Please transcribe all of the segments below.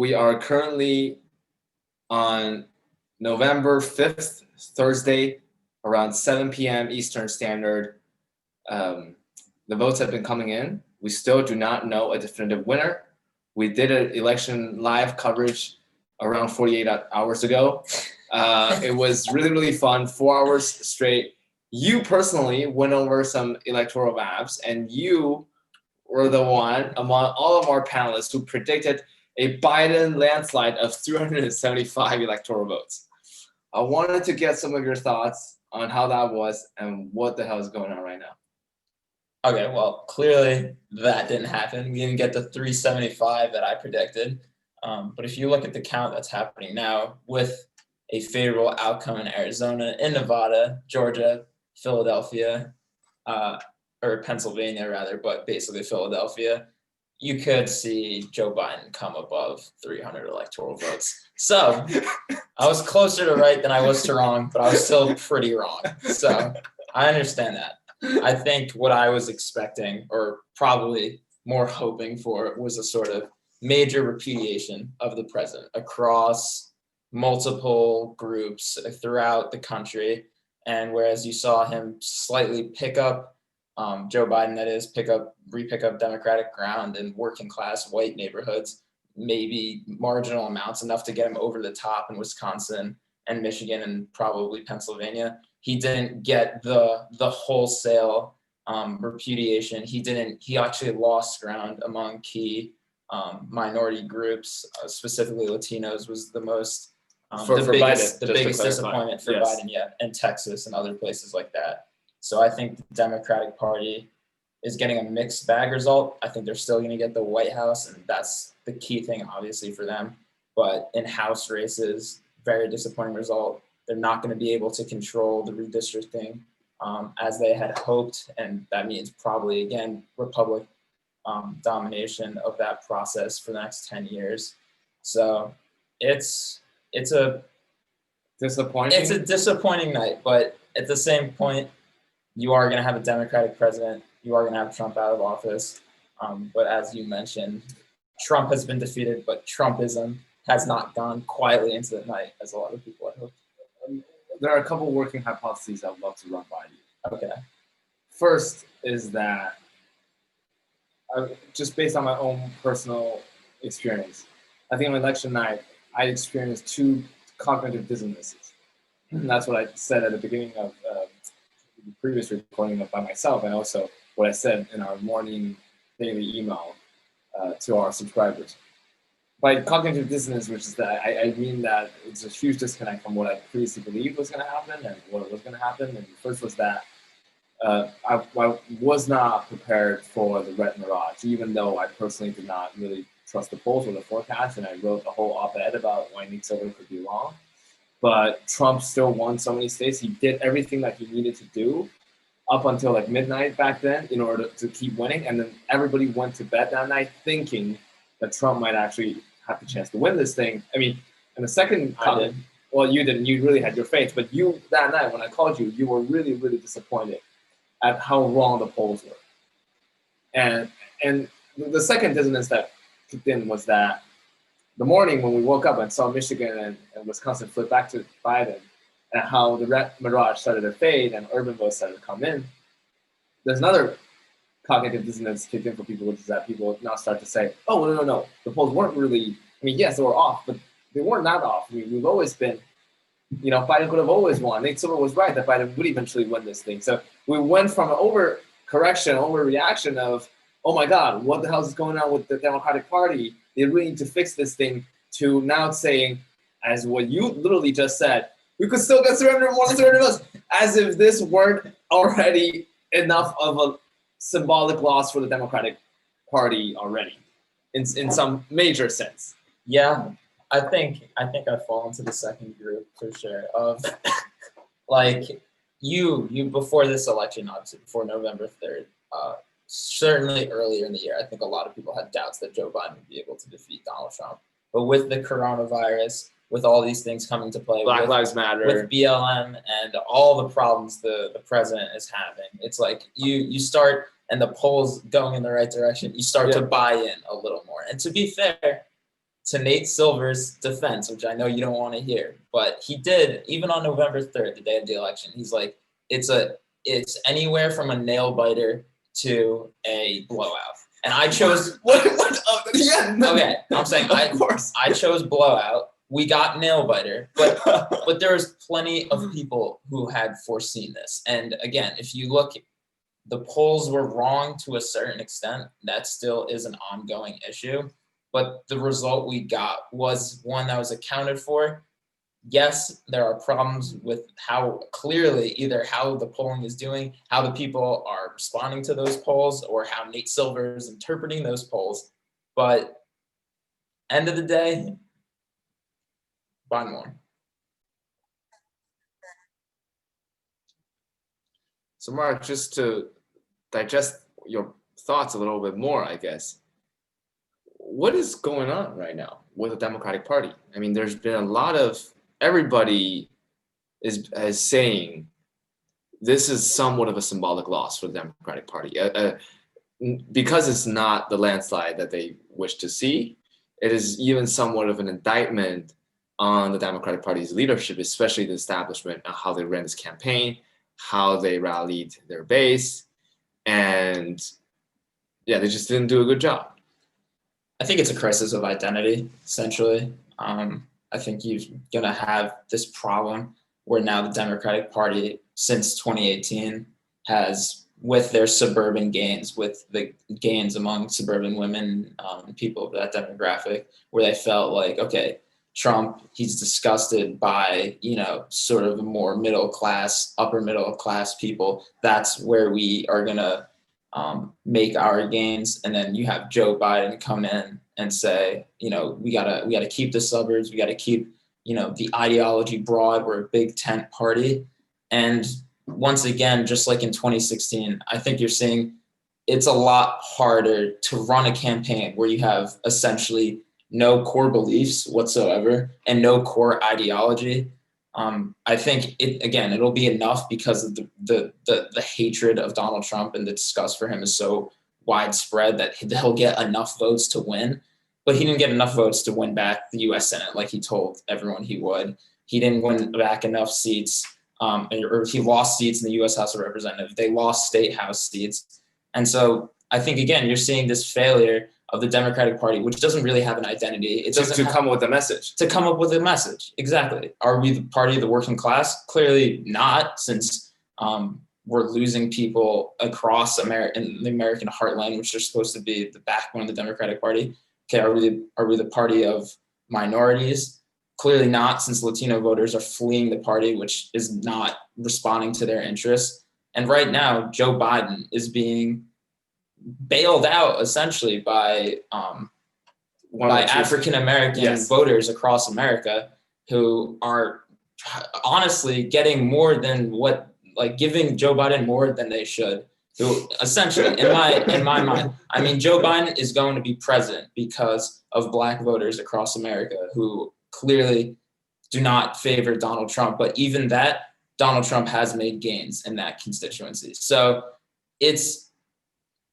We are currently on November 5th, Thursday, around 7 p.m. Eastern Standard. The votes have been coming in. We still do not know a definitive winner. We did an election live coverage around 48 hours ago. It was really, really fun, 4 hours straight. You personally went over some electoral maps, and you were the one among all of our panelists who predicted a Biden landslide of 375 electoral votes. I wanted to get some of your thoughts on how that was and what the hell is going on right now. Okay, well, clearly that didn't happen. We didn't get the 375 that I predicted. But if you look at the count that's happening now with a favorable outcome in Arizona, in Nevada, Georgia, Philadelphia, or Pennsylvania rather, but basically Philadelphia, you could see Joe Biden come above 300 electoral votes. So I was closer to right than I was to wrong, but I was still pretty wrong. So I understand that. I think what I was expecting, or probably more hoping for, was a sort of major repudiation of the president across multiple groups throughout the country. And whereas you saw him slightly pick up, Joe Biden, that is, re-pick up Democratic ground in working class white neighborhoods, maybe marginal amounts, enough to get him over the top in Wisconsin and Michigan and probably Pennsylvania. He didn't get the wholesale repudiation. He actually lost ground among key minority groups, specifically Latinos, was the most biggest disappointment for Biden yet, and Texas and other places like that. So I think the Democratic Party is getting a mixed bag result. I think they're still going to get the White House, and that's the key thing, obviously, for them. But in House races, very disappointing result. They're not going to be able to control the redistricting as they had hoped, and that means probably, again, Republican domination of that process for the next 10 years. So it's a disappointing night, but at the same point, you are going to have a Democratic president. You are going to have Trump out of office. But as you mentioned, Trump has been defeated, but Trumpism has not gone quietly into the night, as a lot of people had hoped. There are a couple of working hypotheses I would love to run by you. Okay. First is that, just based on my own personal experience, I think on election night, I experienced two cognitive dissonances. And that's what I said at the beginning of the previous recording by myself, and also what I said in our morning daily email to our subscribers. By cognitive dissonance, which is that I mean that it's a huge disconnect from what I previously believed was going to happen and what was going to happen. And the first was that I was not prepared for the red mirage, even though I personally did not really trust the polls or the forecast, and I wrote a whole op-ed about why Nick Silver could be wrong. But Trump still won so many states. He did everything that he needed to do up until like midnight back then in order to keep winning. And then everybody went to bed that night thinking that Trump might actually have the chance to win this thing. I mean, in the second comment, well, you didn't. You really had your faith. But you, that night when I called you, you were really, really disappointed at how wrong the polls were. And the second dissonance that kicked in was that the morning when we woke up and saw Michigan and Wisconsin flip back to Biden, and how the red mirage started to fade and urban votes started to come in, there's another cognitive dissonance kicked in for people, which is that people now start to say, oh, no, the polls weren't really, I mean, yes, they were off, but they weren't not off. I mean, we've always been, Biden could have always won. Nick Silver was right that Biden would eventually win this thing. So we went from an overreaction of, oh my God, what the hell is going on with the Democratic Party? They really need to fix this thing, to now saying, as what you literally just said, we could still get more than 300 votes, as if this weren't already enough of a symbolic loss for the Democratic Party already, in some major sense. Yeah, I think I fall into the second group for sure. Of like you before this election, obviously before November 3rd, certainly earlier in the year, I think a lot of people had doubts that Joe Biden would be able to defeat Donald Trump. But with the coronavirus, with all these things coming to play, Black Lives Matter, with BLM, and all the problems the president is having, it's like you start, and the polls going in the right direction, you start to buy in a little more. And to be fair to Nate Silver's defense, which I know you don't want to hear, but he did, even on November 3rd, the day of the election, he's like, it's anywhere from a nail biter to a blowout. And I chose what? Oh, yeah. Okay, I'm saying of course. I chose blowout. We got nail biter, but there's plenty of people who had foreseen this. And again, if you look, the polls were wrong to a certain extent. That still is an ongoing issue. But the result we got was one that was accounted for. Yes, there are problems with how clearly either how the polling is doing, how the people are responding to those polls, or how Nate Silver is interpreting those polls. But end of the day, Biden won. So Mark, just to digest your thoughts a little bit more, I guess, what is going on right now with the Democratic Party? I mean, there's been a lot of, everybody is saying this is somewhat of a symbolic loss for the Democratic Party. Because it's not the landslide that they wish to see, it is even somewhat of an indictment on the Democratic Party's leadership, especially the establishment, and how they ran this campaign, how they rallied their base, and yeah, they just didn't do a good job. I think it's a crisis of identity, essentially. I think you're going to have this problem where now the Democratic Party, since 2018, has, with their suburban gains, with the gains among suburban women, people of that demographic, where they felt like, okay, Trump, he's disgusted by, sort of more middle class, upper middle class people. That's where we are going to make our gains. And then you have Joe Biden come in and say, we gotta keep the suburbs, we gotta keep, the ideology broad. We're a big tent party. And once again, just like in 2016, I think you're seeing it's a lot harder to run a campaign where you have essentially no core beliefs whatsoever and no core ideology. I think it'll be enough because of the hatred of Donald Trump and the disgust for him is so widespread that he'll get enough votes to win. But he didn't get enough votes to win back the U.S. Senate like he told everyone he would. He didn't win back enough seats, or he lost seats in the U.S. House of Representatives. They lost state House seats. And so I think, again, you're seeing this failure of the Democratic Party, which doesn't really have an identity. It doesn't come up with a message. To come up with a message, exactly. Are we the party of the working class? Clearly not, since we're losing people across America, in the American heartland, which are supposed to be the backbone of the Democratic Party. Okay, are we the party of minorities? Clearly not, since Latino voters are fleeing the party, which is not responding to their interests. And right now, Joe Biden is being bailed out essentially by African American voters across America who are honestly getting more than giving Joe Biden more than they should. Who essentially, in my mind, I mean, Joe Biden is going to be president because of Black voters across America who clearly do not favor Donald Trump. But even that, Donald Trump has made gains in that constituency. So it's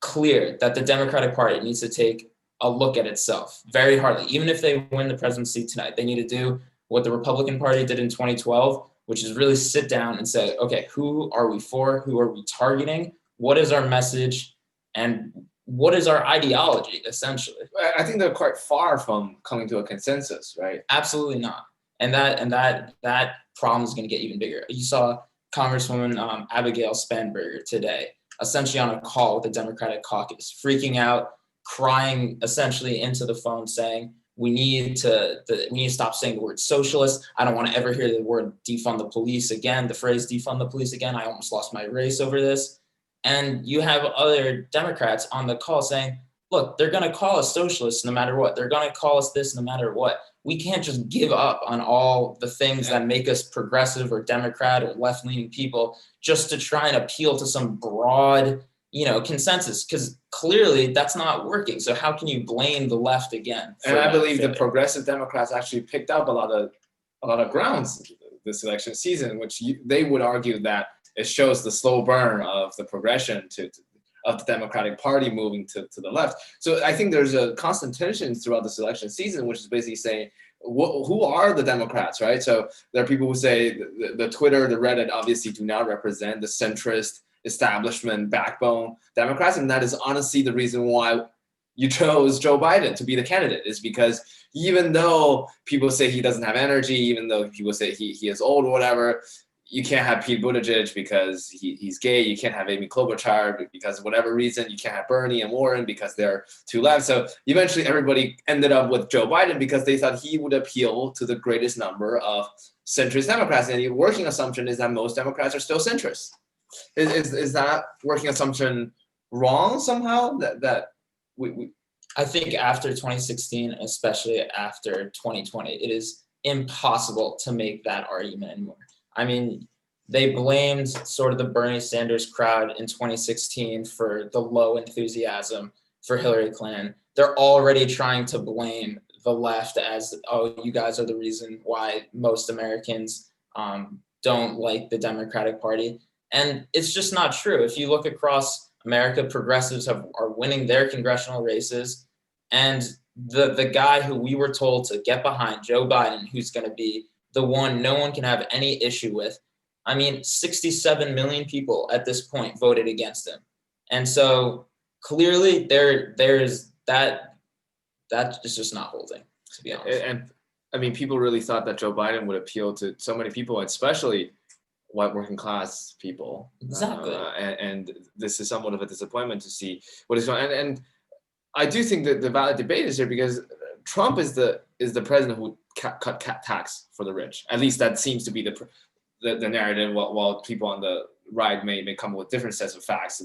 clear that the Democratic Party needs to take a look at itself very hardly. Even if they win the presidency tonight, they need to do what the Republican Party did in 2012, which is really sit down and say, okay, who are we for? Who are we targeting? What is our message? And what is our ideology, essentially? I think they're quite far from coming to a consensus, right? Absolutely not. And that problem is going to get even bigger. You saw Congresswoman Abigail Spanberger today, essentially on a call with the Democratic caucus, freaking out, crying essentially into the phone, saying, we need to stop saying the word socialist. I don't want to ever hear the word defund the police again, the phrase defund the police again. I almost lost my race over this. And you have other Democrats on the call saying, look, they're going to call us socialists no matter what. They're going to call us this no matter what. We can't just give up on all the things that make us progressive or Democrat or left-leaning people just to try and appeal to some broad, consensus, because clearly that's not working. So how can you blame the left again? And I believe the progressive Democrats actually picked up a lot of grounds this election season, which they would argue that it shows the slow burn of the progression of the Democratic Party moving to the left. So I think there's a constant tension throughout this election season, which is basically saying, who are the Democrats, right? So there are people who say the Twitter, the Reddit obviously do not represent the centrist establishment backbone Democrats. And that is honestly the reason why you chose Joe Biden to be the candidate, is because even though people say he doesn't have energy, even though people say he is old or whatever, you can't have Pete Buttigieg because he's gay. You can't have Amy Klobuchar because of whatever reason. You can't have Bernie and Warren because they're too left. So eventually everybody ended up with Joe Biden because they thought he would appeal to the greatest number of centrist Democrats. And the working assumption is that most Democrats are still centrist. Is that working assumption wrong somehow? I think after 2016, especially after 2020, it is impossible to make that argument anymore. I mean, they blamed sort of the Bernie Sanders crowd in 2016 for the low enthusiasm for Hillary Clinton. They're already trying to blame the left as, oh, you guys are the reason why most Americans don't like the Democratic Party. And it's just not true. If you look across America, progressives are winning their congressional races. And the guy who we were told to get behind, Joe Biden, who's going to be the one no one can have any issue with. I mean, 67 million people at this point voted against him. And so clearly there's that is just not holding, to be honest. And I mean, people really thought that Joe Biden would appeal to so many people, especially white working class people. Exactly. And this is somewhat of a disappointment to see what is going on. And I do think that the valid debate is here because Trump is the president who cut tax for the rich. At least that seems to be the narrative. While people on the right may come up with different sets of facts.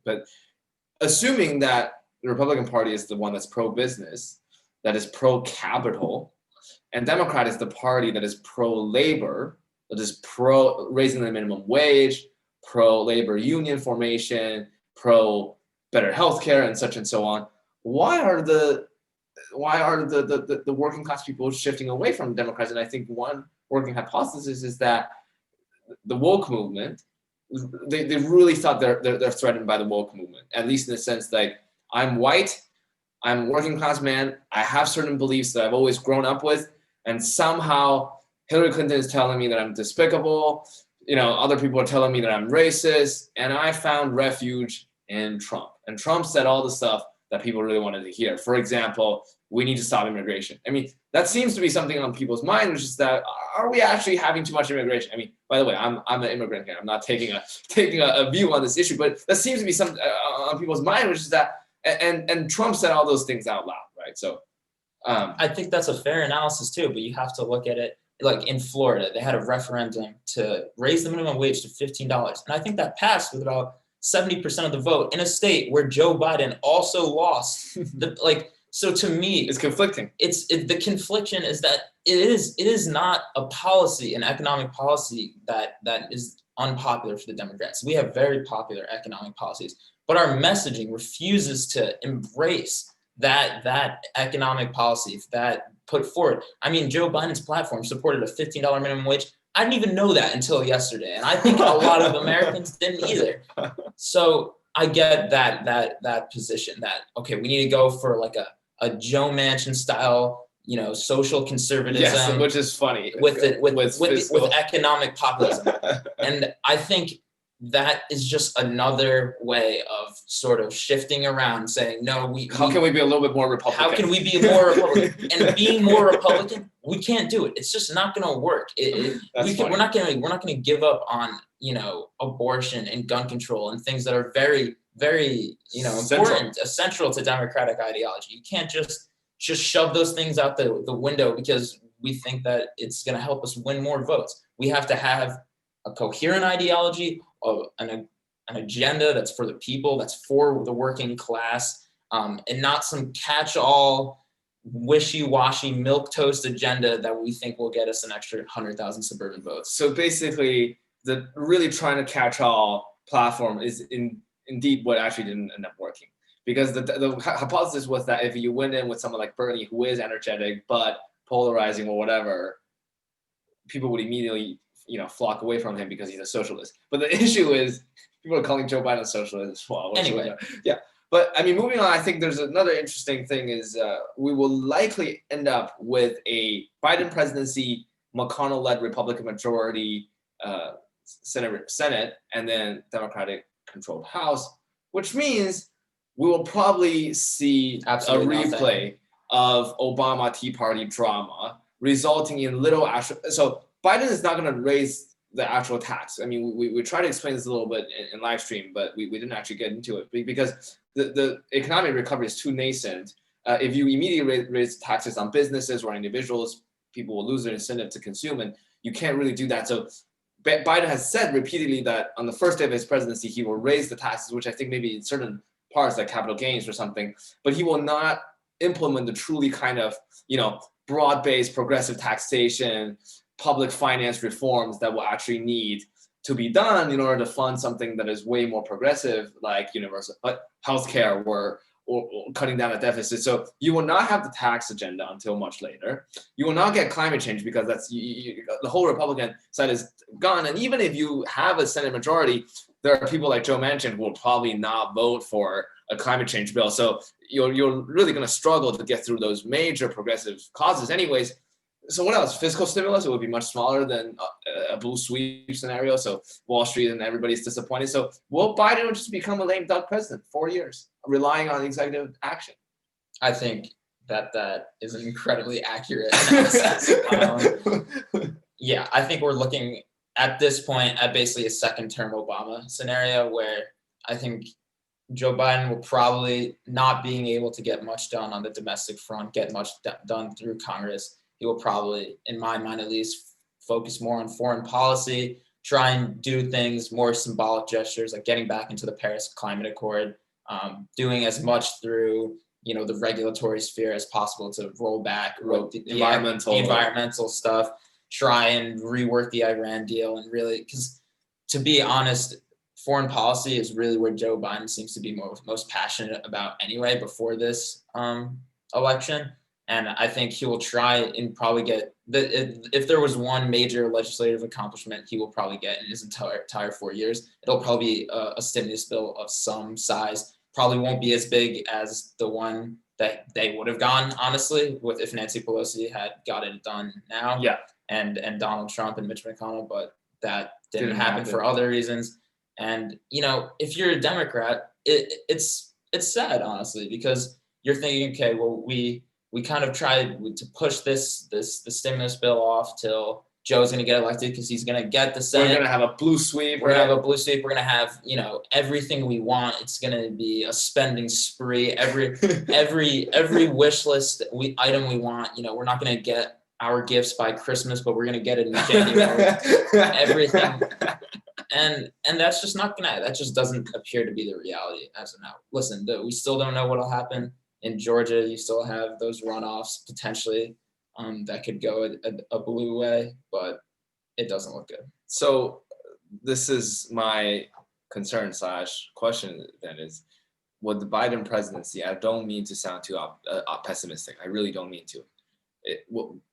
But assuming that the Republican Party is the one that's pro-business, that is pro-capital, and Democrat is the party that is pro-labor, that is pro-raising the minimum wage, pro-labor union formation, pro-better healthcare, and such and so on. Why are the working class people shifting away from Democrats? And I think one working hypothesis is that the woke movement, they really thought they're threatened by the woke movement, at least in the sense like, I'm white, I'm a working class man, I have certain beliefs that I've always grown up with, and somehow Hillary Clinton is telling me that I'm despicable, other people are telling me that I'm racist, and I found refuge in Trump. And Trump said all the stuff that people really wanted to hear. For example, we need to stop immigration. I mean, that seems to be something on people's mind, which is that, are we actually having too much immigration? I mean, by the way, I'm an immigrant here. I'm not taking a view on this issue, but that seems to be something on people's mind, which is that, and Trump said all those things out loud, right? So I think that's a fair analysis too, but you have to look at it like in Florida, they had a referendum to raise the minimum wage to $15. And I think that passed with about 70% of the vote in a state where Joe Biden also lost. So to me, it's conflicting. The confliction is that it is not a policy, an economic policy that is unpopular for the Democrats. We have very popular economic policies, but our messaging refuses to embrace that economic policy that put forward. I mean, Joe Biden's platform supported a $15 minimum wage. I didn't even know that until yesterday, and I think a lot of Americans didn't either. So I get that position that, okay, we need to go for like a Joe Manchin style, social conservatism. Yes, which is funny with economic populism, and I think that is just another way of sort of shifting around, saying, no, how can we be a little bit more Republican? How can we be more Republican? And being more Republican, we can't do it. It's just not going to work. We're not going to give up on, abortion and gun control and things that are very, very, important, essential to democratic ideology. You can't just shove those things out the window because we think that it's going to help us win more votes. We have to have a coherent ideology, an agenda that's for the people, that's for the working class, and not some catch-all, wishy-washy milquetoast agenda that we think will get us an extra 100,000 suburban votes. So basically, the really trying to catch-all platform is indeed what actually didn't end up working. Because the hypothesis was that if you went in with someone like Bernie, who is energetic but polarizing or whatever, people would immediately flock away from him because he's a socialist. But the issue is people are calling Joe Biden a socialist as well. Anyway. Yeah. But I mean, moving on, I think there's another interesting thing is we will likely end up with a Biden presidency, McConnell-led Republican majority Senate, and then Democratic-controlled House, which means we will probably see Absolutely a replay of Obama Tea Party drama, resulting in little actual. So Biden is not going to raise the actual tax. I mean, we tried to explain this a little bit in live stream, but we didn't actually get into it because the economic recovery is too nascent. If you immediately raise taxes on businesses or individuals, people will lose their incentive to consume, and you can't really do that. So Biden has said repeatedly that on the first day of his presidency, he will raise the taxes, which I think maybe in certain parts like capital gains or something, but he will not implement the truly kind of, broad-based progressive taxation, public finance reforms that will actually need to be done in order to fund something that is way more progressive, like universal healthcare or cutting down a deficit. So you will not have the tax agenda until much later. You will not get climate change because that's the whole Republican side is gone. And even if you have a Senate majority, there are people like Joe Manchin who will probably not vote for a climate change bill. So you're really going to struggle to get through those major progressive causes anyways. So what else? Fiscal stimulus, it would be much smaller than a blue sweep scenario. So Wall Street and everybody's disappointed. So will Biden just become a lame duck president? 4 years, relying on executive action? I think that is an incredibly accurate analysis. Yeah, I think we're looking at this point at basically a second-term Obama scenario where I think Joe Biden will probably not being able to get much done on the domestic front, get much done through Congress. He will probably, in my mind at least, focus more on foreign policy, try and do things, more symbolic gestures, like getting back into the Paris Climate Accord, doing as much through, the regulatory sphere as possible to roll back the environmental stuff, try and rework the Iran deal, and really, because to be honest, foreign policy is really where Joe Biden seems to be most passionate about anyway before this election. And I think he will try and probably get if there was one major legislative accomplishment he will probably get in his entire 4 years, it'll probably be a stimulus bill of some size. Probably won't be as big as the one that they would have gone, honestly, if Nancy Pelosi had got it done now. Yeah. And Donald Trump and Mitch McConnell, but that didn't happen for other reasons. And if you're a Democrat, it's sad, honestly, because you're thinking, okay, well, we kind of tried to push the stimulus bill off till Joe's going to get elected because he's going to get the Senate. We're going to have a blue sweep. We're going to have a blue sweep. We're going to have, everything we want. It's going to be a spending spree. Every wish list item we want, we're not going to get our gifts by Christmas, but we're going to get it in January. Everything. And that's just not going to, that just doesn't appear to be the reality as of now. Listen, we still don't know what'll happen. In Georgia, you still have those runoffs potentially that could go a blue way, but it doesn't look good. So this is my concern / question then is, with the Biden presidency, I don't mean to sound too pessimistic. I really don't mean to.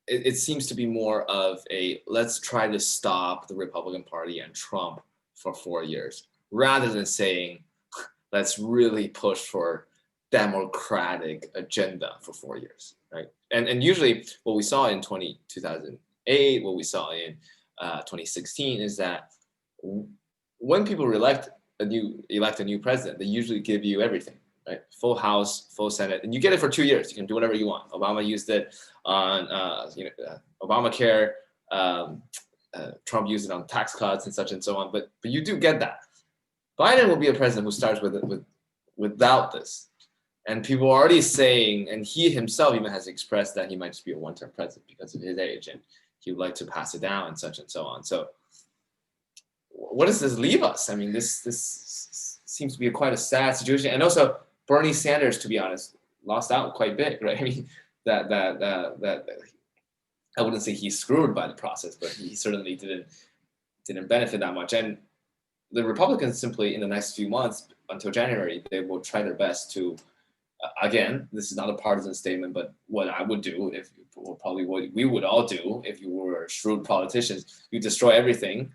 It seems to be more of a let's try to stop the Republican Party and Trump for 4 years, rather than saying let's really push for democratic agenda for 4 years, right? And usually what we saw in 2008, what we saw in 2016 is that when people elect a new president, they usually give you everything, right? Full House, full Senate, and you get it for 2 years. You can do whatever you want. Obama used it on Obamacare. Trump used it on tax cuts and such and so on. But you do get that. Biden will be a president who starts without this. And people are already saying, and he himself even has expressed that he might just be a one-term president because of his age, and he would like to pass it down and such and so on. So what does this leave us? I mean, this seems to be quite a sad situation. And also Bernie Sanders, to be honest, lost out quite big, right? I mean, that I wouldn't say he's screwed by the process, but he certainly didn't benefit that much. And the Republicans simply, in the next few months until January, they will try their best to, again, this is not a partisan statement, but what I would do, probably what we would all do if you were shrewd politicians, you destroy everything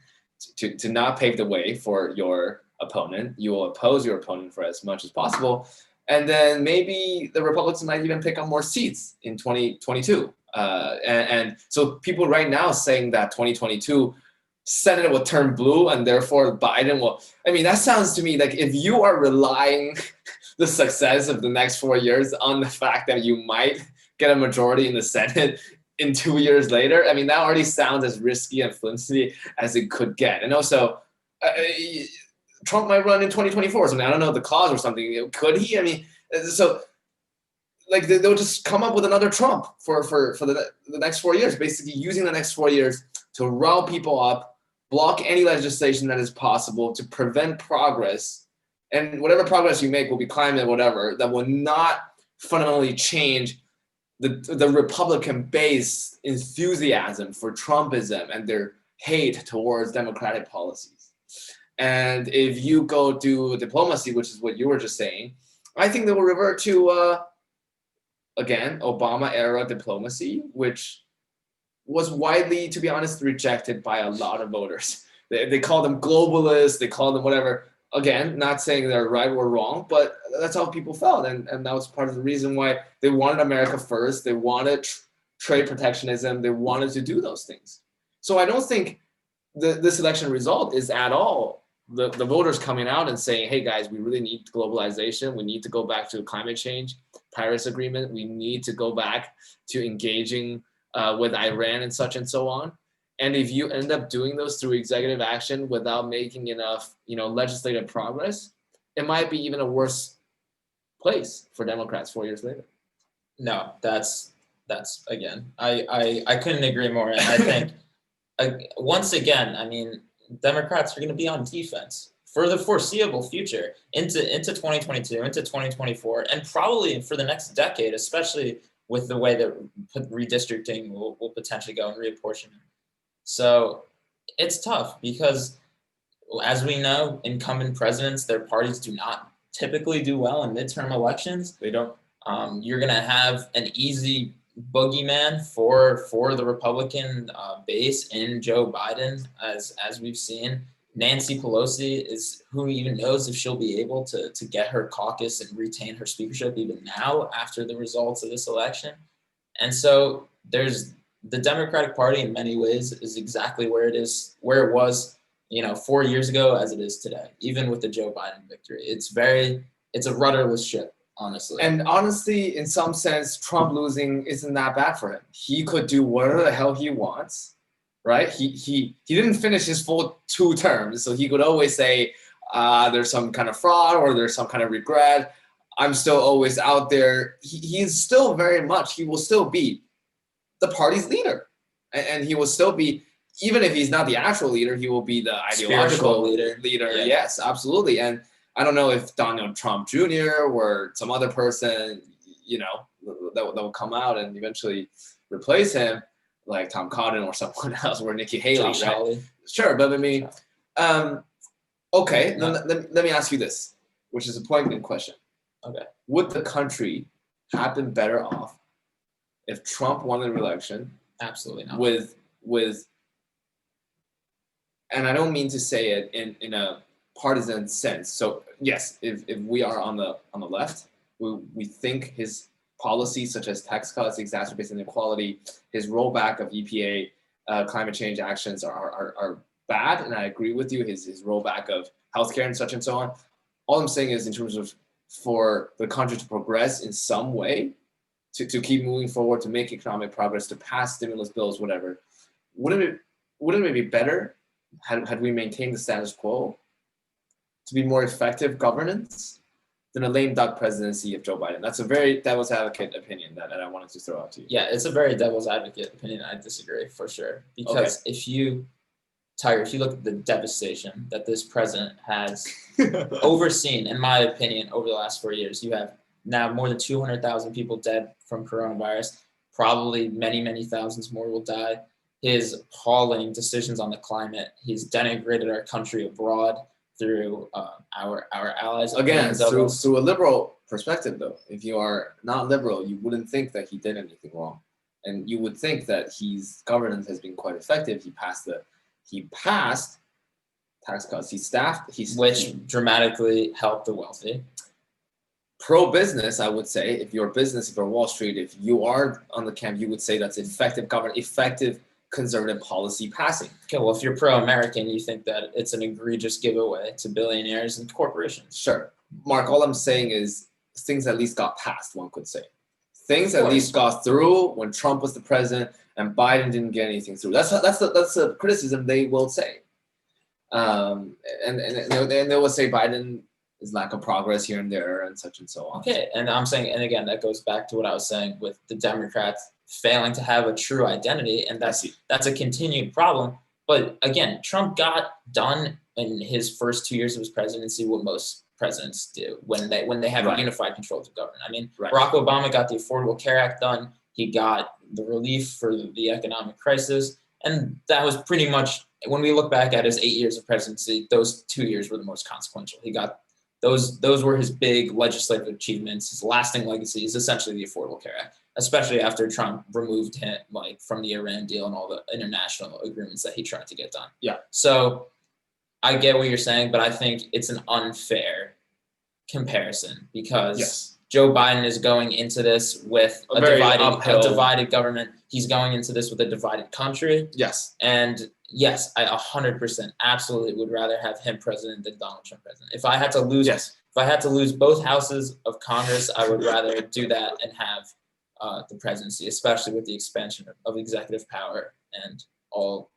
to not pave the way for your opponent. You will oppose your opponent for as much as possible. And then maybe the Republicans might even pick up more seats in 2022. And so people right now saying that 2022 Senate will turn blue and therefore Biden will. I mean, that sounds to me like if you are relying the success of the next 4 years on the fact that you might get a majority in the Senate in 2 years later, I mean, that already sounds as risky and flimsy as it could get. And also, Trump might run in 2024 or something. I don't know the cause or something. Could he? I mean, so like they'll just come up with another Trump for the next 4 years, basically using the next 4 years to rile people up, block any legislation that is possible to prevent progress. And whatever progress you make will be climate, whatever, that will not fundamentally change the Republican base enthusiasm for Trumpism and their hate towards democratic policies. And if you go do diplomacy, which is what you were just saying, I think they will revert to, again, Obama-era diplomacy, which was widely, to be honest, rejected by a lot of voters. They call them globalists, they call them whatever. Again, not saying they're right or wrong, but that's how people felt. And that was part of the reason why they wanted America first. They wanted trade protectionism. They wanted to do those things. So I don't think this election result is at all the voters coming out and saying, hey, guys, we really need globalization. We need to go back to climate change, Paris Agreement. We need to go back to engaging with Iran and such and so on. And if you end up doing those through executive action without making enough, legislative progress, it might be even a worse place for Democrats 4 years later. No, that's again, I couldn't agree more. And I think once again, I mean, Democrats are going to be on defense for the foreseeable future into 2022, into 2024, and probably for the next decade, especially with the way that redistricting will potentially go and reapportionment. So it's tough because, as we know, incumbent presidents, their parties do not typically do well in midterm elections. They don't. You're going to have an easy boogeyman for the Republican base in Joe Biden, as we've seen. Nancy Pelosi is who even knows if she'll be able to get her caucus and retain her speakership even now after the results of this election. And so there's the Democratic Party in many ways is exactly where it was, 4 years ago as it is today, even with the Joe Biden victory. It's a rudderless ship, honestly. And honestly, in some sense, Trump losing isn't that bad for him. He could do whatever the hell he wants, right? He didn't finish his full 2 terms, so he could always say there's some kind of fraud or there's some kind of regret. I'm still always out there. He's still he will still be the party's leader. And he will still be, even if he's not the actual leader, he will be the ideological leader. Yeah. Yes, absolutely. And I don't know if Donald Trump Jr. or some other person, that will come out and eventually replace him, like Tom Cotton or someone else, or Nikki Haley, Josh right? Hawley. Sure, but I mean, okay, let me ask you this, which is a poignant question. Okay. Would the country have been better off if Trump won the re-election? Absolutely not. With, and I don't mean to say it in a partisan sense. So yes, if we are on the left, we think his policies such as tax cuts, exacerbates inequality, his rollback of EPA climate change actions are bad, and I agree with you. His rollback of healthcare and such and so on. All I'm saying is, in terms of for the country to progress in some way, to keep moving forward, to make economic progress, to pass stimulus bills, whatever, wouldn't it be better had we maintained the status quo to be more effective governance than a lame duck presidency of Joe Biden? That's a very devil's advocate opinion that I wanted to throw out to you. Yeah, it's a very devil's advocate opinion. I disagree for sure. Because if you look at the devastation that this president has overseen, in my opinion, over the last 4 years, you have now more than 200,000 people dead from coronavirus. Probably many, many thousands more will die. His appalling decisions on the climate. He's denigrated our country abroad through our allies. Again, through a liberal perspective, though. If you are not liberal, you wouldn't think that he did anything wrong. And you would think that his governance has been quite effective. He passed tax cuts. Which dramatically helped the wealthy. Pro-business, I would say, if you're a business, if you're Wall Street, if you are on the camp, you would say that's effective government, effective conservative policy passing. Okay, well, if you're pro-American, you think that it's an egregious giveaway to billionaires and corporations. Sure. Mark, all I'm saying is things at least got passed, one could say. Things at least got through when Trump was the president and Biden didn't get anything through. That's the criticism they will say. And they will say Biden is lack of progress here and there and such and so on. Okay, and I'm saying, and again, that goes back to what I was saying with the Democrats failing to have a true identity, and that's a continued problem. But again, Trump got done in his first 2 years of his presidency what most presidents do when they have a unified control of government. I mean, Barack Obama got the Affordable Care Act done. He got the relief for the economic crisis, and that was pretty much, when we look back at his 8 years of presidency, those 2 years were the most consequential. He got those were his big legislative achievements. His lasting legacy is essentially the Affordable Care Act, especially after Trump removed him from the Iran deal and all the international agreements that he tried to get done. Yeah. So I get what you're saying, but I think it's an unfair comparison because Joe Biden is going into this with a divided government. He's going into this with a divided country. Yes. And yes, I 100% absolutely would rather have him president than Donald Trump president. If I had to lose, if I had to lose both houses of Congress, I would rather do that and have the presidency, especially with the expansion of executive power and all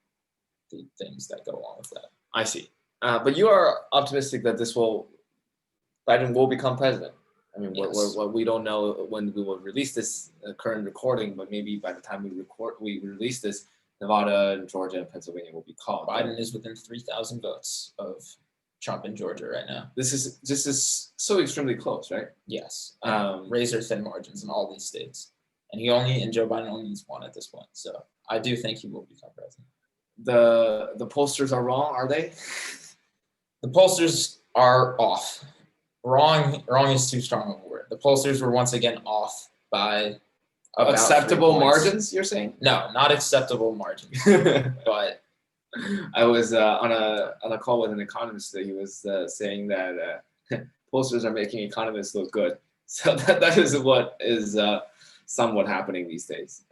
the things that go along with that. I see. But you are optimistic that Biden will become president. I mean, we don't know when we will release this current recording, but maybe by the time we release this, Nevada and Georgia and Pennsylvania will be called. Biden is within 3,000 votes of Trump in Georgia right now. This is so extremely close, right? Yes. Razor thin margins in all these states. And Joe Biden only needs one at this point. So I do think he will become president. The pollsters are wrong, are they? The pollsters are off. Wrong is too strong of a word. The pollsters were once again off by acceptable margins, you're saying? No, not acceptable margins. But I was on a call with an economist that he was saying that pollsters are making economists look good. So that is what is somewhat happening these days.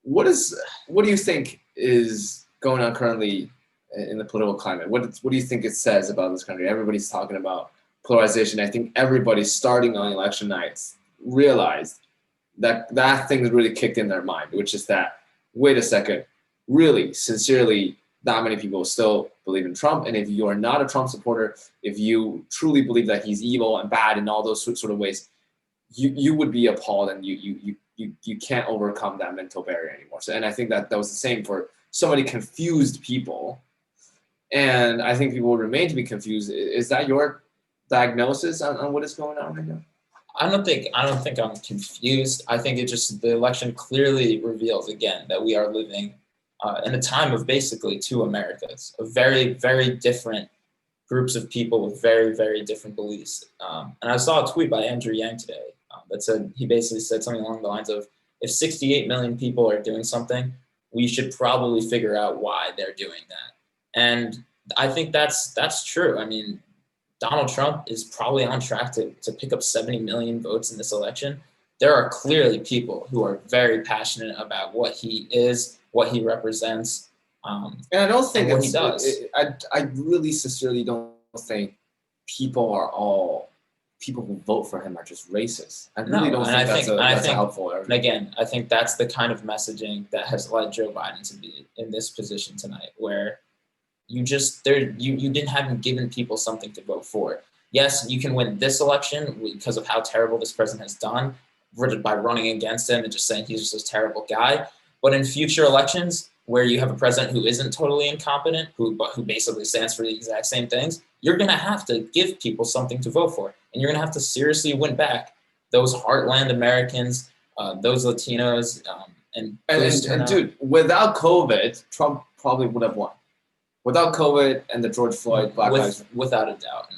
What do you think is going on currently in the political climate? What do you think it says about this country? Everybody's talking about polarization. I think everybody starting on election nights realized that thing really kicked in their mind, which is that, wait a second, really, sincerely, that many people still believe in Trump. And if you are not a Trump supporter, if you truly believe that he's evil and bad in all those sort of ways, you would be appalled, and you can't overcome that mental barrier anymore. So, and I think that was the same for so many confused people. And I think people will remain to be confused. Is that your diagnosis on what is going on right now? I don't think I'm confused. I think the election clearly reveals again that we are living in a time of basically two Americas, of very, very different groups of people with very, very different beliefs. And I saw a tweet by Andrew Yang today that said, he basically said something along the lines of, if 68 million people are doing something, we should probably figure out why they're doing that. And I think that's true. I mean, Donald Trump is probably on track to pick up 70 million votes in this election. There are clearly people who are very passionate about what he is, what he represents, and I don't think what he does. I really sincerely don't think people who vote for him are just racist. I really don't think that's helpful. And again, I think that's the kind of messaging that has led Joe Biden to be in this position tonight, where you haven't given people something to vote for. Yes, you can win this election because of how terrible this president has done by running against him and just saying he's just a terrible guy. But in future elections, where you have a president who isn't totally incompetent, who basically stands for the exact same things, you're going to have to give people something to vote for. And you're going to have to seriously win back those heartland Americans, those Latinos, and dude, without COVID, Trump probably would have won. Without COVID and the George Floyd Black Lives, without a doubt,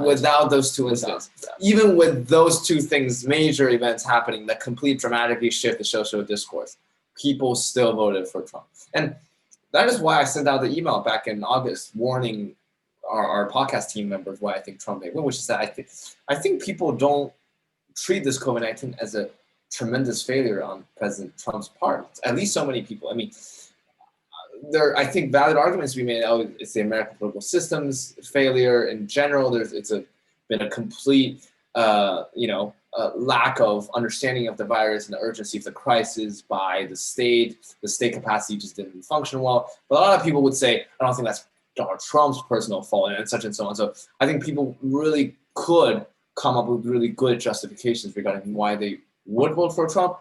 without those two incidents, even with those two things, major events happening that complete dramatically shift the social discourse, people still voted for Trump. And that is why I sent out the email back in August warning our podcast team members why I think Trump may win, which is that I think people don't treat this COVID-19 as a tremendous failure on President Trump's part. At least so many people. I mean, there I think valid arguments to be made. Oh, it's the American political system's failure in general. Been a complete lack of understanding of the virus and the urgency of the crisis by the state. The state capacity just didn't function well. But a lot of people would say, I don't think that's Donald Trump's personal fault and such and so on. So I think people really could come up with really good justifications regarding why they would vote for Trump.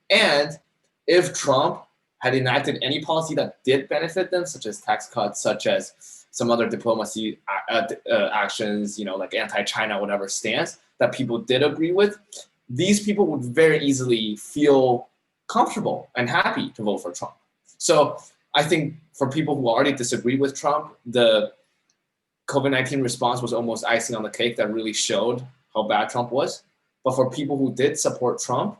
And if Trump had enacted any policy that did benefit them, such as tax cuts, such as some other diplomacy actions, like anti-China, whatever stance that people did agree with, these people would very easily feel comfortable and happy to vote for Trump. So I think for people who already disagree with Trump, the COVID-19 response was almost icing on the cake that really showed how bad Trump was. But for people who did support Trump,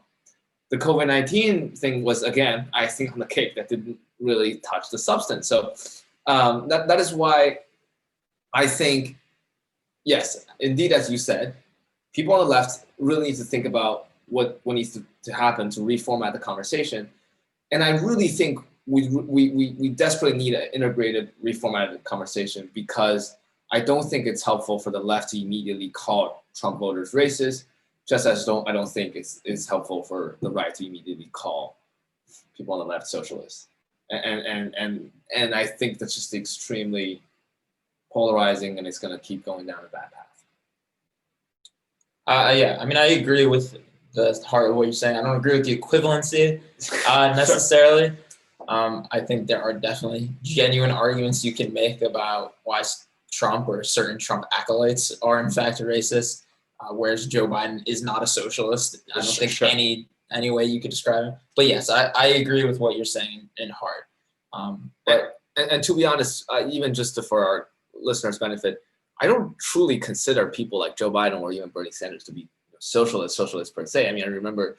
the COVID-19 thing was, again, icing on the cake that didn't really touch the substance. So that is why I think, yes, indeed, as you said, people on the left really need to think about what needs to happen to reformat the conversation. And I really think we desperately need an integrated, reformatted conversation, because I don't think it's helpful for the left to immediately call Trump voters racist, just as I don't think it's helpful for the right to immediately call people on the left socialists. And I think that's just extremely polarizing, and it's going to keep going down a bad path. Yeah, I mean, I agree with the heart of what you're saying. I don't agree with the equivalency necessarily. I think there are definitely genuine arguments you can make about why Trump or certain Trump acolytes are in fact racist, whereas Joe Biden is not a socialist. I don't think any way you could describe him. But yes, I agree with what you're saying in heart. And to be honest, even just for our listeners' benefit, I don't truly consider people like Joe Biden or even Bernie Sanders to be socialists per se. I mean, I remember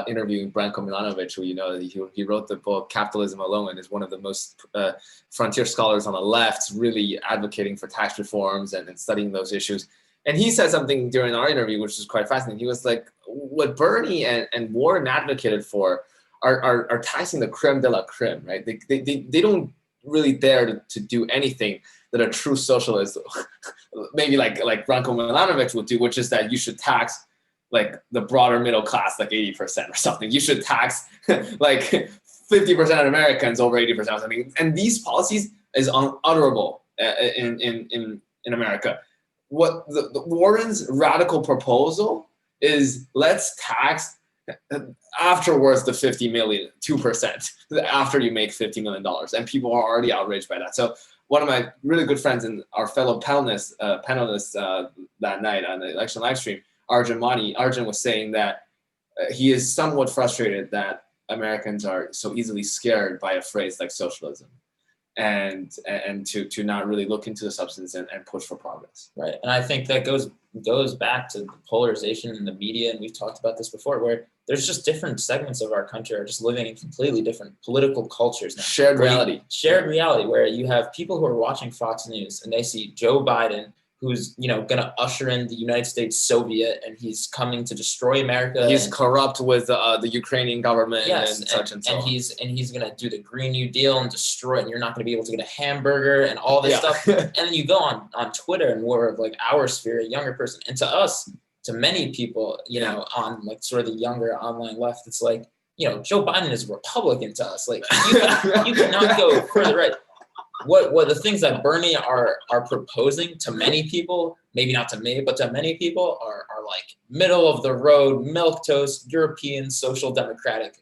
interviewing Branko Milanovic, who he wrote the book Capitalism Alone, and is one of the most frontier scholars on the left, really advocating for tax reforms and studying those issues. And he said something during our interview, which is quite fascinating. He was like, what Bernie and Warren advocated for are taxing the creme de la creme, right? They don't really dare to do anything that a true socialist, maybe like Branko Milanovic would do, which is that you should tax like the broader middle class, like 80% or something. You should tax like 50% of Americans over 80% or something. And these policies is unutterable in America. What the Warren's radical proposal is, let's tax afterwards the 50 million, 2% after you make $50 million. And people are already outraged by that. So one of my really good friends and our fellow panelists that night on the election live stream, Arjun was saying that he is somewhat frustrated that Americans are so easily scared by a phrase like socialism, and to not really look into the substance and push for progress. Right, and I think that goes back to the polarization in the media, and we've talked about this before, where there's just different segments of our country are just living in completely different political cultures now. Shared reality, where you have people who are watching Fox News and they see Joe Biden, who's going to usher in the United States Soviet, and he's coming to destroy America. He's corrupt with the Ukrainian government, yes, and such and so on. He's going to do the Green New Deal and destroy it, and you're not going to be able to get a hamburger and all this stuff. And then you go on Twitter, and we're like our sphere, a younger person, and to us, to many people, on like sort of the younger online left, it's like, Joe Biden is a Republican to us. Like you cannot go further right. What the things that Bernie are proposing to many people, maybe not to me, but to many people, are like middle of the road, milquetoast, European social democratic,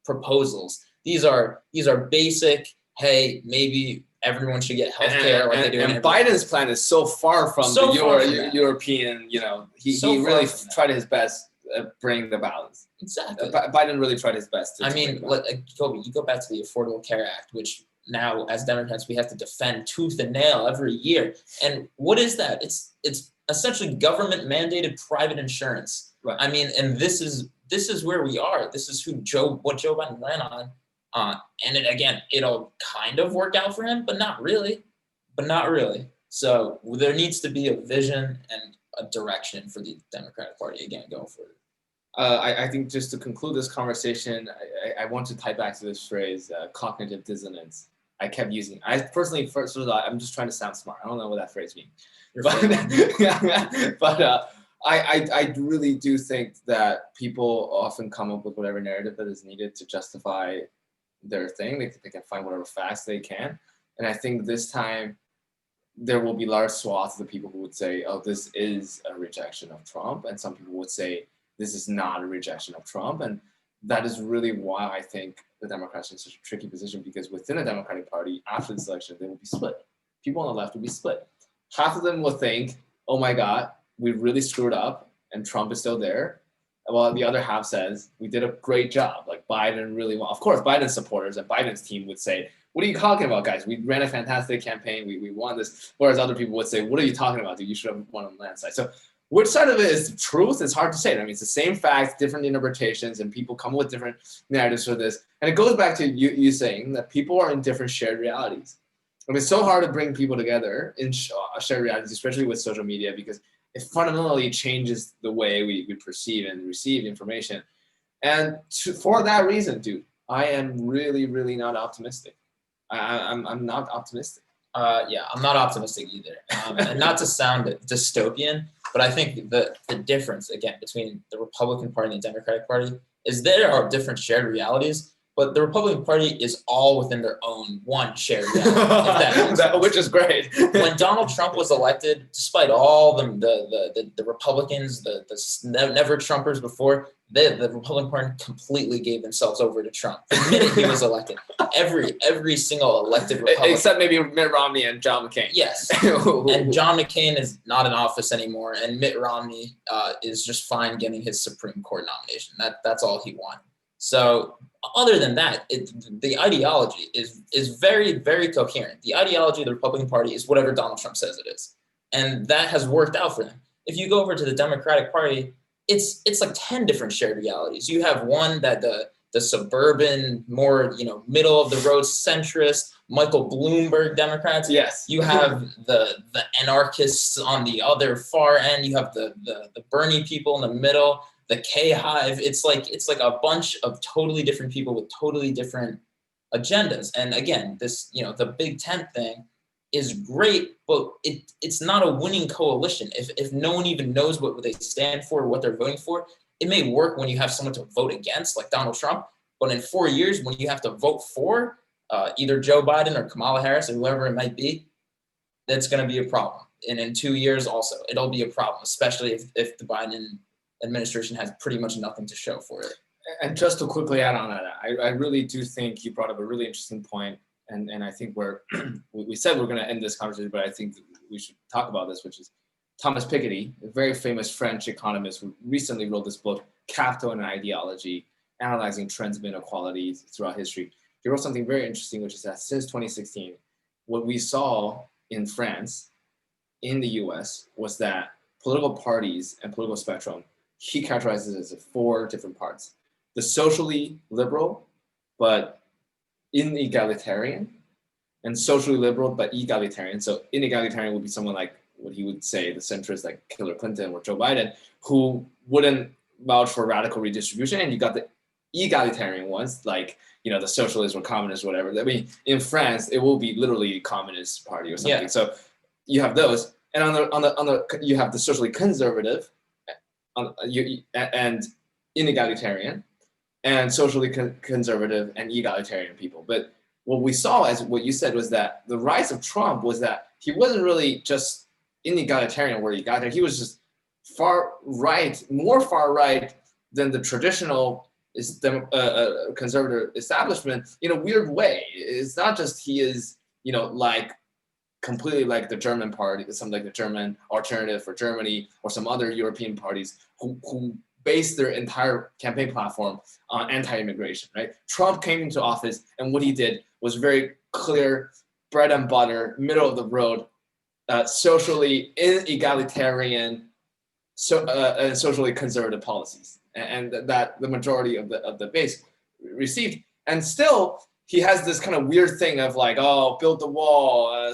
proposals. These are basic. Hey, maybe everyone should get healthcare like they do. And Biden's plan is so far from European. He really tried his best at bringing the balance. Exactly. Biden really tried his best. Kobe, you go back to the Affordable Care Act, which now as Democrats we have to defend tooth and nail every year. And what is that? It's essentially government mandated private insurance. Right. I mean, and this is where we are. This is what Joe Biden ran on. And it'll kind of work out for him, but not really. So there needs to be a vision and a direction for the Democratic Party again going forward. I think just to conclude this conversation, I want to tie back to this phrase, cognitive dissonance. I kept using. I personally, first of all, I'm just trying to sound smart. I don't know what that phrase means, but I really do think that people often come up with whatever narrative that is needed to justify their thing. They can find whatever facts they can, and I think this time there will be large swaths of people who would say, "Oh, this is a rejection of Trump," and some people would say, "This is not a rejection of Trump," and that is really why I think the Democrats are in such a tricky position, because within the Democratic Party, after this election, they will be split. People on the left will be split. Half of them will think, oh my God, we really screwed up and Trump is still there. While the other half says, we did a great job. Like Biden really won. Of course, Biden's supporters and Biden's team would say, what are you talking about, guys? We ran a fantastic campaign. We won this. Whereas other people would say, what are you talking about, dude? You should have won on the landslide. So which side of it is the truth? It's hard to say. I mean, it's the same facts, different interpretations, and people come with different narratives for this. And it goes back to you saying that people are in different shared realities. I mean, it's so hard to bring people together in shared realities, especially with social media, because it fundamentally changes the way we perceive and receive information. And for that reason, dude, I am really, really not optimistic. I'm not optimistic. I'm not optimistic either. And not to sound dystopian, but I think the difference, again, between the Republican Party and the Democratic Party is there are different shared realities, but the Republican Party is all within their own one shared reality, which is great. When Donald Trump was elected, despite all the Republicans, the never Trumpers before, the Republican Party completely gave themselves over to Trump the minute he was elected. Every single elected Republican, except maybe Mitt Romney and John McCain. Yes, and John McCain is not in office anymore, and Mitt Romney is just fine getting his Supreme Court nomination. That's all he wanted. So other than that, the ideology is very, very coherent. The ideology of the Republican Party is whatever Donald Trump says it is, and that has worked out for them. If you go over to the Democratic Party, it's like 10 different shared realities. You have one that the suburban, more middle of the road centrist Michael Bloomberg Democrats. Yes. You have the anarchists on the other far end. You have the Bernie people in the middle. The K-Hive. It's like a bunch of totally different people with totally different agendas. And again, this the Big Tent thing is great, but it's not a winning coalition. If no one even knows what they stand for or what they're voting for, it may work when you have someone to vote against, like Donald Trump. But in 4 years, when you have to vote for either Joe Biden or Kamala Harris or whoever it might be, that's going to be a problem. And in 2 years, also, it'll be a problem, especially if the Biden administration has pretty much nothing to show for it. And just to quickly add on that, I really do think you brought up a really interesting point. And I think we said we're going to end this conversation, but I think we should talk about this, which is Thomas Piketty, a very famous French economist who recently wrote this book, Capital and Ideology, analyzing trends of inequalities throughout history. He wrote something very interesting, which is that since 2016, what we saw in France, in the US, was that political parties and political spectrum, he characterizes it as 4 different parts. The socially liberal, but inegalitarian, and socially liberal, but egalitarian. So inegalitarian would be someone like what he would say, the centrist, like Hillary Clinton or Joe Biden, who wouldn't vouch for radical redistribution. And you got the egalitarian ones, like, the socialists or communists or whatever. I mean, in France, it will be literally a communist party or something. Yeah. So you have those. And on the you have the socially conservative and inegalitarian, and socially conservative and egalitarian people. But what we saw, as what you said, was that the rise of Trump was that he wasn't really just inegalitarian where he got there. He was just far right, more far right than the traditional conservative establishment in a weird way. It's not just he is, like completely like the German party, something like the German Alternative for Germany or some other European parties who based their entire campaign platform on anti-immigration, right? Trump came into office, and what he did was very clear, bread and butter, middle of the road, socially egalitarian, socially conservative policies, and that the majority of the base received. And still, he has this kind of weird thing of like, oh, build the wall,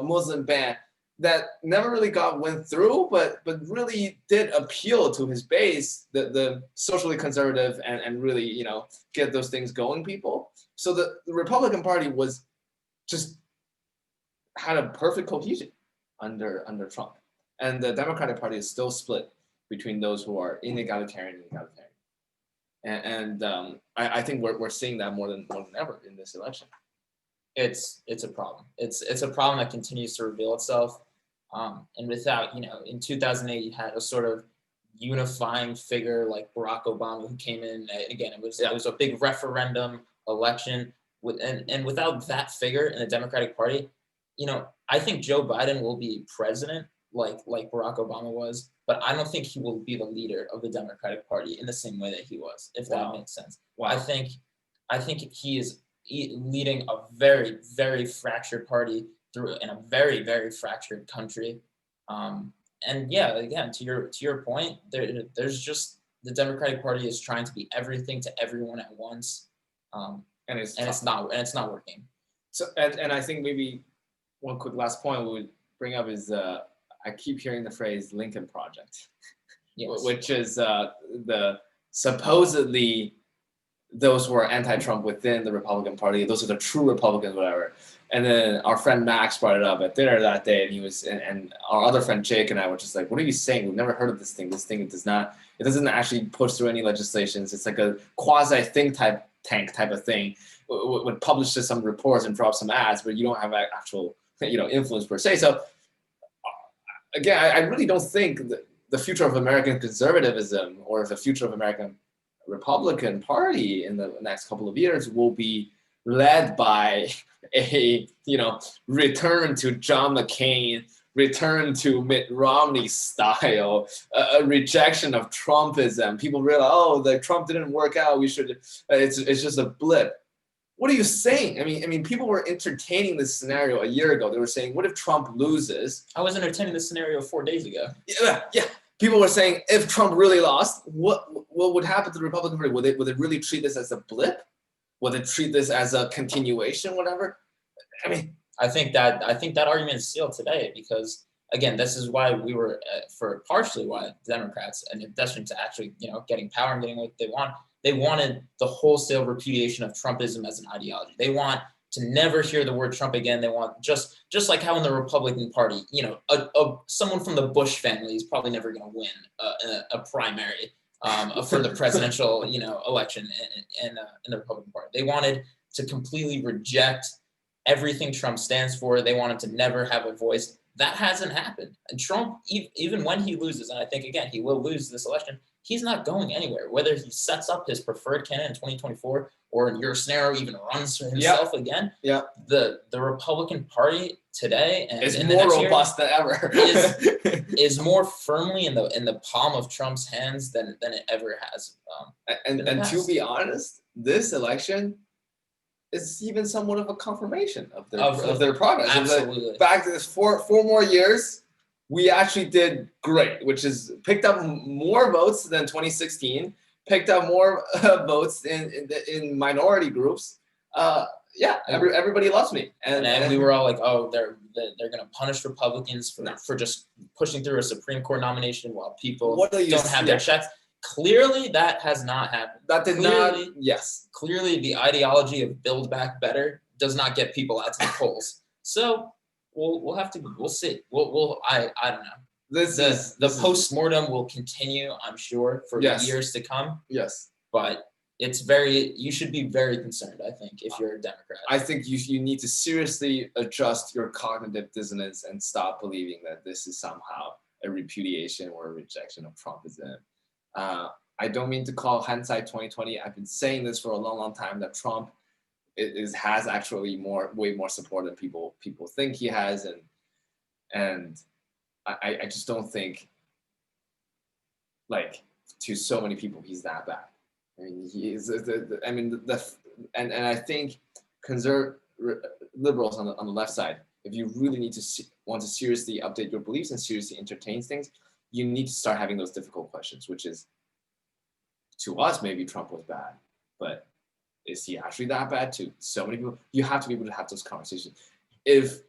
Muslim ban, that never really went through, but really did appeal to his base, the socially conservative, and really, get those things going people. So the Republican Party was just had a perfect cohesion under Trump. And the Democratic Party is still split between those who are inegalitarian and egalitarian. And I think we're seeing that more than ever in this election. It's a problem. It's a problem that continues to reveal itself. And without, in 2008, you had a sort of unifying figure like Barack Obama who came in. Again, it was a big referendum election. And without that figure in the Democratic Party, I think Joe Biden will be president like Barack Obama was, but I don't think he will be the leader of the Democratic Party in the same way that he was, if that makes sense. Wow. I think he is leading a very, very fractured party in a very, very fractured country. And yeah, again, to your point, there's just the Democratic Party is trying to be everything to everyone at once, and it's not working. So and I think maybe one quick last point we would bring up is I keep hearing the phrase Lincoln Project, yes. Which is the supposedly those who are anti-Trump within the Republican Party, those are the true Republicans, whatever. And then our friend Max brought it up at dinner that day, and our other friend Jake and I were just like, "What are you saying? We've never heard of this thing. This thing doesn't actually push through any legislations. It's like a quasi think tank type of thing. Would publish some reports and drop some ads, but you don't have actual influence per se." So again, I really don't think that the future of American conservatism or the future of American Republican Party in the next couple of years will be led by a return to John McCain, return to Mitt Romney style, a rejection of Trumpism. People realize, oh, the Trump didn't work out. It's just a blip. What are you saying? I mean, people were entertaining this scenario a year ago. They were saying, what if Trump loses? I was entertaining this scenario 4 days ago. Yeah. People were saying, if Trump really lost, what would happen to the Republican Party? Would it really treat this as a blip? Would it treat this as a continuation, whatever? I think that argument is sealed today because, again, this is why we were partially why Democrats, in addition to actually, getting power and getting what they want, they wanted the wholesale repudiation of Trumpism as an ideology. They want to never hear the word Trump again. They want just like how in the Republican Party, someone from the Bush family is probably never going to win a primary for the presidential, election in the Republican Party. They wanted to completely reject everything Trump stands for. They wanted to never have a voice. That hasn't happened. And Trump, even when he loses, and I think, again, he will lose this election, he's not going anywhere. Whether he sets up his preferred candidate in 2024 or in your scenario even runs for himself again, the Republican Party today and is in more the next robust than ever. is more firmly in the palm of Trump's hands than it ever has. And to be honest, this election is even somewhat of a confirmation of their progress. Absolutely. Back to this four more years, we actually did great, which is picked up more votes than 2016, picked up more votes in minority groups. Everybody loves me. And we were all like, oh, they're going to punish Republicans for just pushing through a Supreme Court nomination while people don't have their checks. Clearly, that has not happened. That did not. Yes. Clearly, the ideology of Build Back Better does not get people out to the polls. So we'll see. I don't know. The post-mortem will continue, I'm sure, for years to come. Yes. But you should be very concerned, I think, if you're a Democrat. I think you need to seriously adjust your cognitive dissonance and stop believing that this is somehow a repudiation or a rejection of Trumpism. I don't mean to call hindsight 2020. I've been saying this for a long, long time that Trump has actually way more support than people think he has, and I just don't think, like, to so many people he's that bad. I mean, he is. And I think liberals on the left side, if you really want to seriously update your beliefs and seriously entertain things, you need to start having those difficult questions, which is, to us, maybe Trump was bad, but is he actually that bad to so many people? You have to be able to have those conversations. If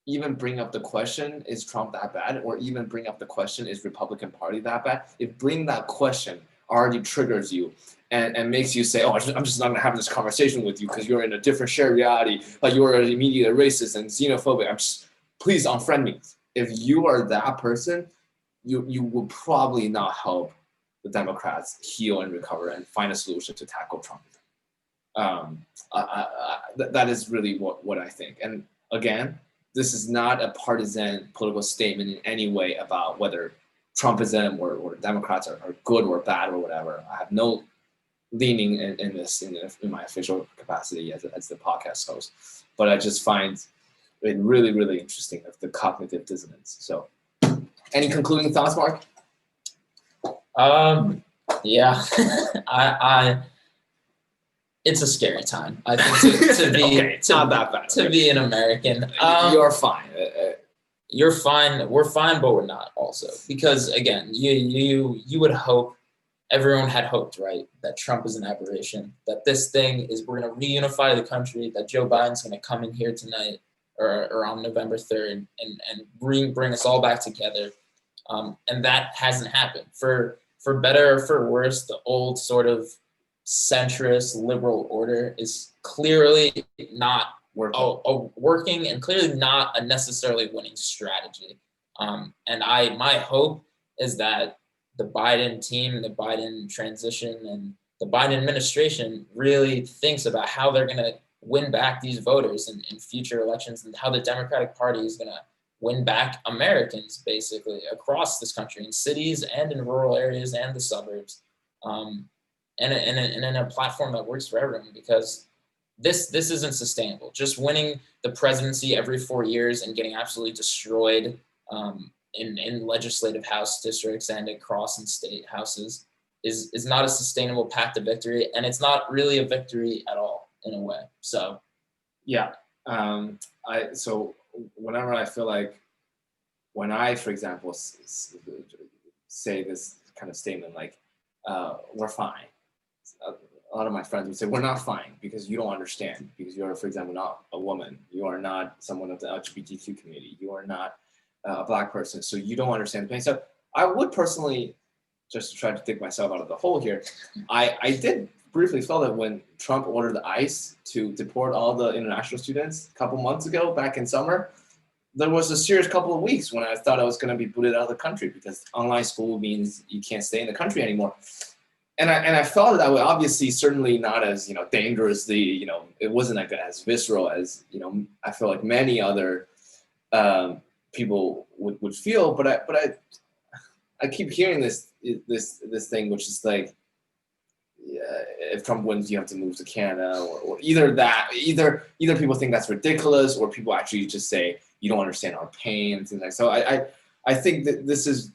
even bring up the question, is Trump that bad? Or even bring up the question, is Republican Party that bad? If bring that question already triggers you and makes you say, oh, I'm just not gonna have this conversation with you because you're in a different shared reality, like you're immediately racist and xenophobic. Please unfriend me. If you are that person, you will probably not help the Democrats heal and recover and find a solution to tackle Trump. That is really what I think. And again, this is not a partisan political statement in any way about whether Trumpism or Democrats are good or bad or whatever. I have no leaning in this in my official capacity as the podcast host, but I just find it really, really interesting of the cognitive dissonance. So, any concluding thoughts, Mark? Yeah, it's a scary time. I think to be okay, not that bad. To be an American. You're fine. You're fine. We're fine, but we're not also, because again, you would hope, everyone had hoped, right, that Trump is an aberration, that this thing is, we're going to reunify the country, that Joe Biden's going to come in here tonight or on November 3rd and bring us all back together. And that hasn't happened. For better or for worse, the old sort of centrist liberal order is clearly not working and clearly not a necessarily winning strategy. And my hope is that the Biden team, the Biden transition, and the Biden administration really thinks about how they're going to win back these voters in future elections, and how the Democratic Party is going to win back Americans basically across this country, in cities and in rural areas and the suburbs, and in a platform that works for everyone, because this isn't sustainable. Just winning the presidency every 4 years and getting absolutely destroyed in legislative house districts and across in state houses is not a sustainable path to victory, and it's not really a victory at all in a way. So, yeah. So whenever I feel like, when I, for example, say this kind of statement like, we're fine, a lot of my friends would say, we're not fine because you don't understand, because you're, for example, not a woman, you are not someone of the LGBTQ community, you are not a Black person, so you don't understand the pain. So I would personally, just to try to dig myself out of the hole here, I did briefly feel that when Trump ordered the ICE to deport all the international students a couple months ago, back in summer, there was a serious couple of weeks when I thought I was going to be booted out of the country, because online school means you can't stay in the country anymore. And I felt that way. Obviously, certainly not as, dangerously, it wasn't like as visceral as, I feel like many other people would feel. But I keep hearing this thing, which is like, if Trump wins, you have to move to Canada, or either people think that's ridiculous, or people actually just say you don't understand our pain and things like that. So I think that this is,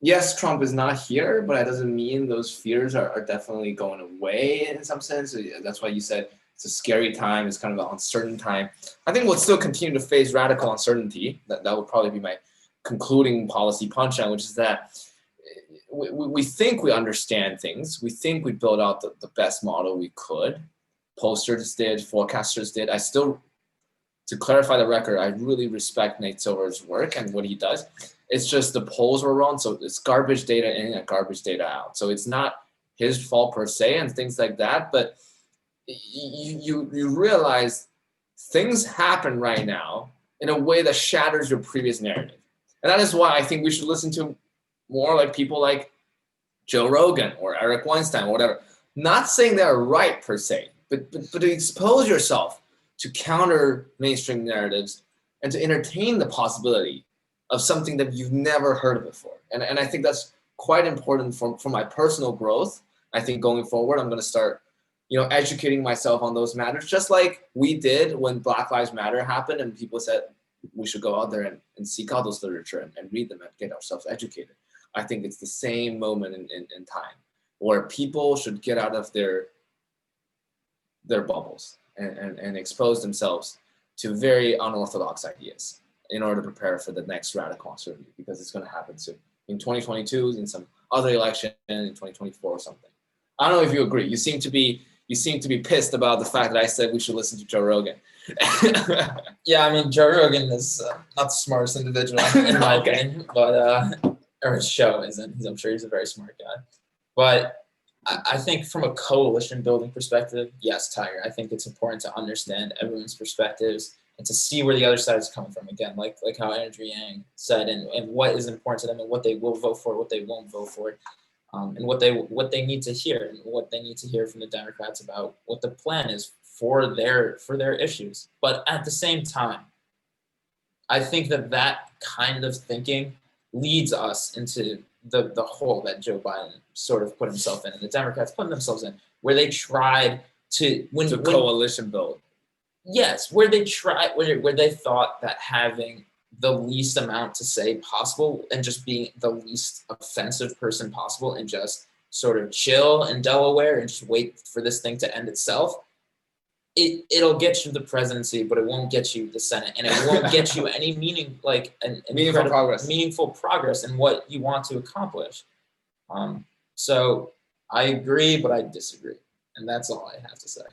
yes, Trump is not here, but that doesn't mean those fears are definitely going away in some sense. So that's why you said it's a scary time. It's kind of an uncertain time. I think we'll still continue to face radical uncertainty. That would probably be my concluding policy punchline, which is that we think we understand things. We think we built out the best model we could. Pollsters did, forecasters did. I still, to clarify the record, I really respect Nate Silver's work and what he does. It's just the polls were wrong. So it's garbage data in and garbage data out. So it's not his fault per se and things like that. But you realize things happen right now in a way that shatters your previous narrative. And that is why I think we should listen to more like people like Joe Rogan or Eric Weinstein or whatever. Not saying they're right per se, but to expose yourself to counter mainstream narratives and to entertain the possibility of something that you've never heard of before. And I think that's quite important for my personal growth. I think going forward, I'm going to start, educating myself on those matters, just like we did when Black Lives Matter happened and people said we should go out there and seek out those literature and read them and get ourselves educated. I think it's the same moment in time where people should get out of their bubbles and expose themselves to very unorthodox ideas in order to prepare for the next radical uncertainty, because it's going to happen soon. In 2022, in some other election, in 2024 or something. I don't know if you agree. You seem to be, you seem to be pissed about the fact that I said we should listen to Joe Rogan. Yeah, I mean, Joe Rogan is not the smartest individual in my opinion, but or his show isn't. I'm sure he's a very smart guy. But I think from a coalition building perspective, yes, Tiger, I think it's important to understand everyone's perspectives and to see where the other side is coming from. Again, like how Andrew Yang said, and what is important to them and what they will vote for, what they won't vote for. And what they need to hear and what they need to hear from the Democrats about what the plan is for their issues. But at the same time, I think that kind of thinking leads us into the hole that Joe Biden sort of put himself in and the Democrats put themselves in, where they tried to coalition build. Yes, where they thought that having the least amount to say possible and just being the least offensive person possible and just sort of chill in Delaware and just wait for this thing to end itself, it'll get you the presidency, but it won't get you the Senate, and it won't get you any meaningful progress in what you want to accomplish. So I agree, but I disagree, and that's all I have to say.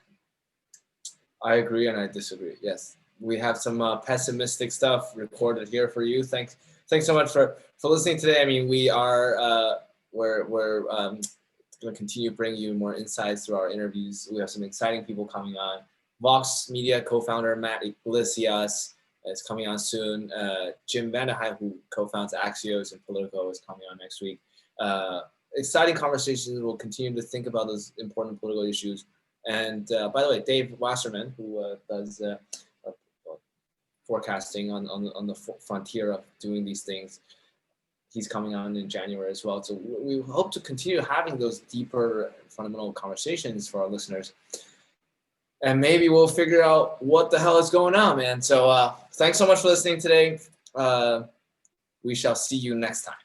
I agree and I disagree. Yes. We have some pessimistic stuff recorded here for you. Thanks so much for listening today. I mean, we are we're going to continue bringing you more insights through our interviews. We have some exciting people coming on. Vox Media co-founder Matt Iglesias is coming on soon. Jim Vanderheim, who co-founds Axios and Politico, is coming on next week. Exciting conversations. We'll continue to think about those important political issues. And by the way, Dave Wasserman, who does forecasting on the frontier of doing these things, he's coming on in January as well. So we hope to continue having those deeper fundamental conversations for our listeners. And maybe we'll figure out what the hell is going on, man. So thanks so much for listening today. We shall see you next time.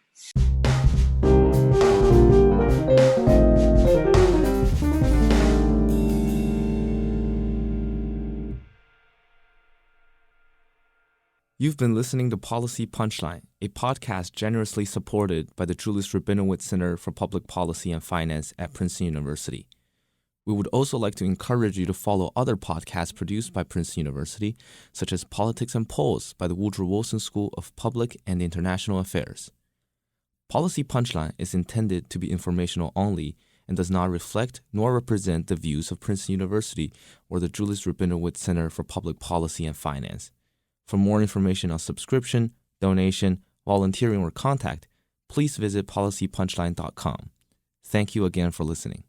You've been listening to Policy Punchline, a podcast generously supported by the Julius Rabinowitz Center for Public Policy and Finance at Princeton University. We would also like to encourage you to follow other podcasts produced by Princeton University, such as Politics and Polls by the Woodrow Wilson School of Public and International Affairs. Policy Punchline is intended to be informational only and does not reflect nor represent the views of Princeton University or the Julius Rabinowitz Center for Public Policy and Finance. For more information on subscription, donation, volunteering, or contact, please visit policypunchline.com. Thank you again for listening.